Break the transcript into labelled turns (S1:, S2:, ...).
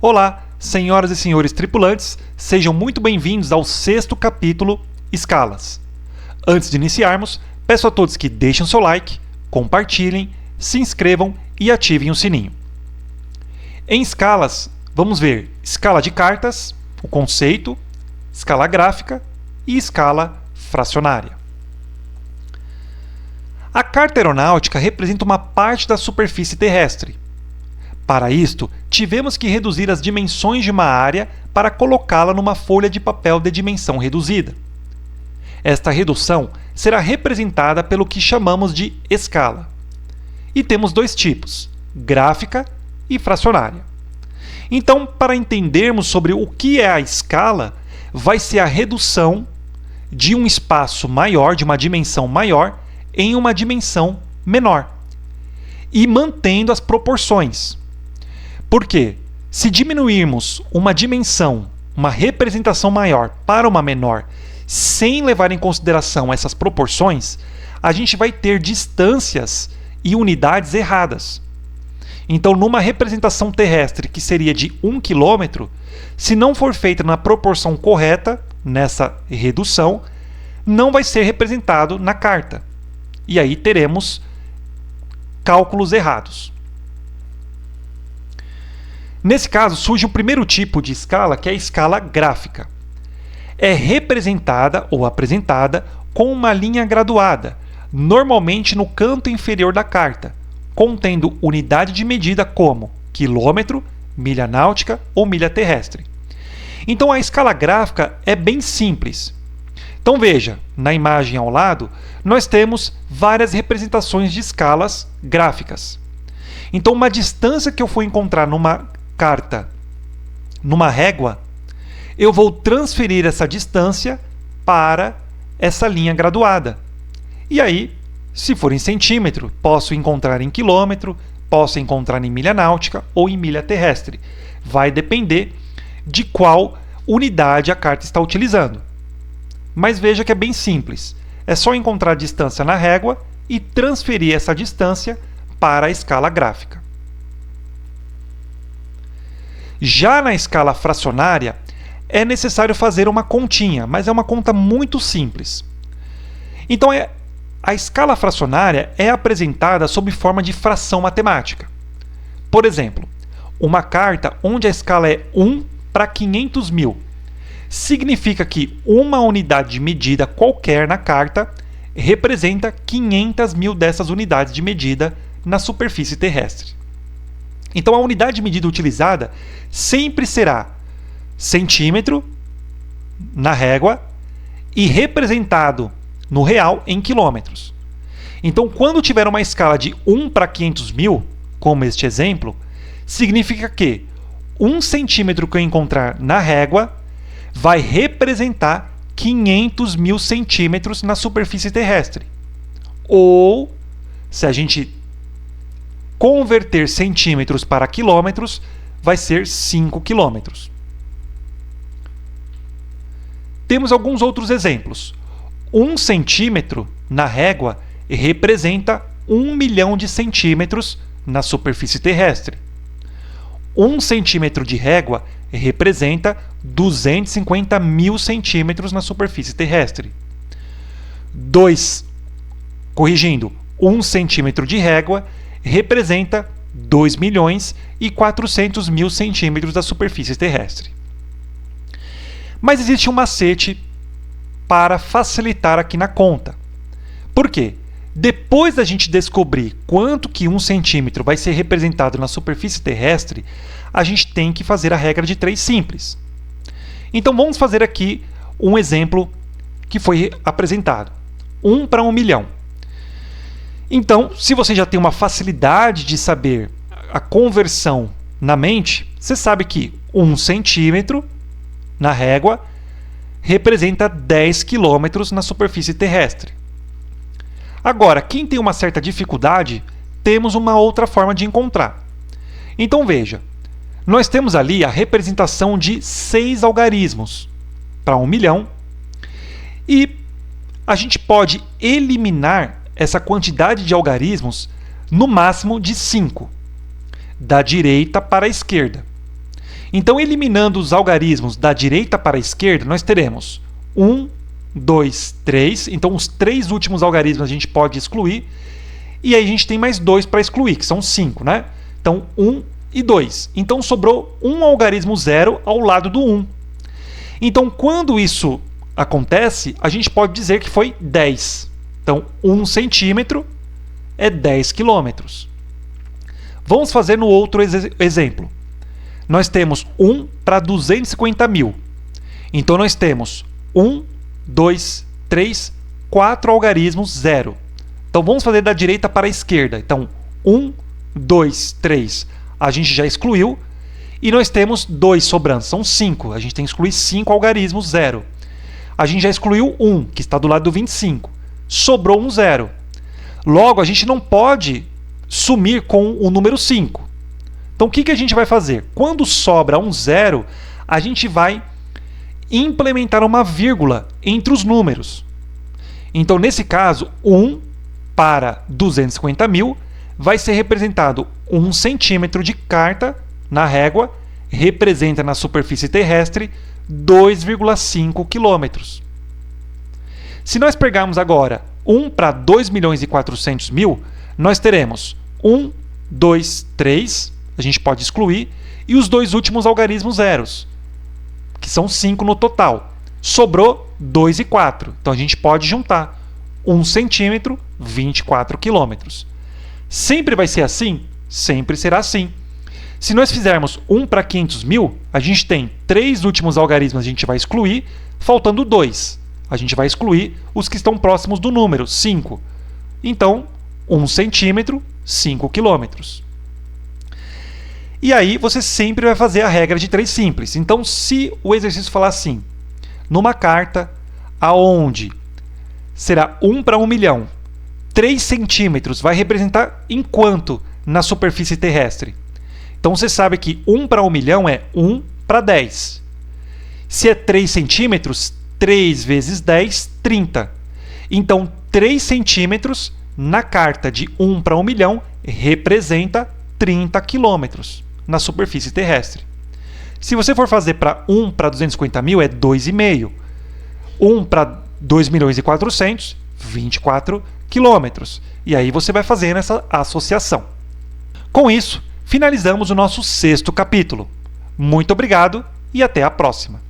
S1: Olá, senhoras e senhores tripulantes, sejam muito bem-vindos ao 6º capítulo, Escalas. Antes de iniciarmos, peço a todos que deixem o seu like, compartilhem, se inscrevam e ativem o sininho. Em escalas, vamos ver escala de cartas, o conceito, escala gráfica e escala fracionária. A carta aeronáutica representa uma parte da superfície terrestre. Para isto, tivemos que reduzir as dimensões de uma área para colocá-la numa folha de papel de dimensão reduzida. Esta redução será representada pelo que chamamos de escala. E temos dois tipos, gráfica e fracionária. Então, para entendermos sobre o que é a escala, vai ser a redução de um espaço maior, de uma dimensão maior, em uma dimensão menor, e mantendo as proporções. Porque, se diminuirmos uma dimensão, uma representação maior para uma menor, sem levar em consideração essas proporções, a gente vai ter distâncias e unidades erradas. Então, numa representação terrestre que seria de 1 km, se não for feita na proporção correta, nessa redução, não vai ser representado na carta. E aí teremos cálculos errados. Nesse caso, surge o primeiro tipo de escala, que é a escala gráfica. É representada ou apresentada com uma linha graduada, normalmente no canto inferior da carta, contendo unidade de medida como quilômetro, milha náutica ou milha terrestre. Então, a escala gráfica é bem simples. Então, veja, na imagem ao lado, nós temos várias representações de escalas gráficas. Então, uma distância que eu for encontrar numa carta, numa régua, eu vou transferir essa distância para essa linha graduada. E aí, se for em centímetro, posso encontrar em quilômetro, posso encontrar em milha náutica ou em milha terrestre. Vai depender de qual unidade a carta está utilizando. Mas veja que é bem simples. É só encontrar a distância na régua e transferir essa distância para a escala gráfica. Já na escala fracionária, é necessário fazer uma continha, mas é uma conta muito simples. Então, a escala fracionária é apresentada sob forma de fração matemática. Por exemplo, uma carta onde a escala é 1 para 500 mil. Significa que uma unidade de medida qualquer na carta representa 500 mil dessas unidades de medida na superfície terrestre. Então, a unidade de medida utilizada sempre será centímetro na régua e representado no real em quilômetros. Então, quando tiver uma escala de 1 para 500 mil, como este exemplo, significa que 1 centímetro que eu encontrar na régua vai representar 500 mil centímetros na superfície terrestre. Ou, se a gente converter centímetros para quilômetros, vai ser 5 quilômetros. Temos alguns outros exemplos. 1 centímetro na régua representa 1 milhão de centímetros na superfície terrestre. 1 centímetro de régua representa 250 mil centímetros na superfície terrestre. 1 centímetro de régua representa 2 milhões e 400 mil centímetros da superfície terrestre. Mas existe um macete para facilitar aqui na conta. Por quê? Depois da gente descobrir quanto que 1 centímetro vai ser representado na superfície terrestre, a gente tem que fazer a regra de 3 simples. Então, vamos fazer aqui um exemplo que foi apresentado. 1 para 1 milhão. Então, se você já tem uma facilidade de saber a conversão na mente, você sabe que 1 centímetro na régua representa 10 quilômetros na superfície terrestre. Agora, quem tem uma certa dificuldade, temos uma outra forma de encontrar. Então, veja, nós temos ali a representação de 6 algarismos para 1 milhão e a gente pode eliminar essa quantidade de algarismos no máximo de 5, da direita para a esquerda. Então, eliminando os algarismos da direita para a esquerda, nós teremos 1, 2, 3. Então, os 3 últimos algarismos a gente pode excluir. E aí a gente tem mais 2 para excluir, que são 5, né? Então, 1 e 2. Então, sobrou um algarismo 0 ao lado do 1. Então, quando isso acontece, a gente pode dizer que foi 10. Então, 1 centímetro é 10 quilômetros. Vamos fazer no outro exemplo. Nós temos 1 para 250 mil. Então, nós temos 1, 2, 3, 4 algarismos 0. Então, vamos fazer da direita para a esquerda. Então, 1, 2, 3, a gente já excluiu. E nós temos 2 sobrando, são 5. A gente tem que excluir 5 algarismos 0. A gente já excluiu 1, que está do lado do 25. Sobrou um 0. Logo, a gente não pode sumir com o número 5. Então, o que a gente vai fazer? Quando sobra um 0, a gente vai implementar uma vírgula entre os números. Então, nesse caso, 1 para 250 mil vai ser representado 1 centímetro de carta na régua, representa na superfície terrestre 2,5 quilômetros. Se nós pegarmos agora 1 para 2 milhões e 400 mil, nós teremos 1, 2, 3, a gente pode excluir, e os 2 últimos algarismos zeros, que são 5 no total. Sobrou 2 e 4, então a gente pode juntar 1 centímetro, 24 quilômetros. Sempre vai ser assim? Sempre será assim. Se nós fizermos 1 para 500 mil, a gente tem 3 últimos algarismos, a gente vai excluir, faltando 2. A gente vai excluir os que estão próximos do número, 5. Então, 1 centímetro, 5 quilômetros. E aí, você sempre vai fazer a regra de 3 simples. Então, se o exercício falar assim, numa carta aonde será 1 para 1 milhão, 3 centímetros vai representar em quanto na superfície terrestre? Então, você sabe que 1 para 1 milhão é 1 para 10. Se é 3 centímetros, 3 vezes 10, 30. Então, 3 centímetros na carta de 1 para 1 milhão representa 30 quilômetros na superfície terrestre. Se você for fazer para 1 para 250 mil, é 2,5. 1 para 2 milhões e 400, 24 quilômetros. E aí você vai fazendo essa associação. Com isso, finalizamos o nosso 6º capítulo. Muito obrigado e até a próxima!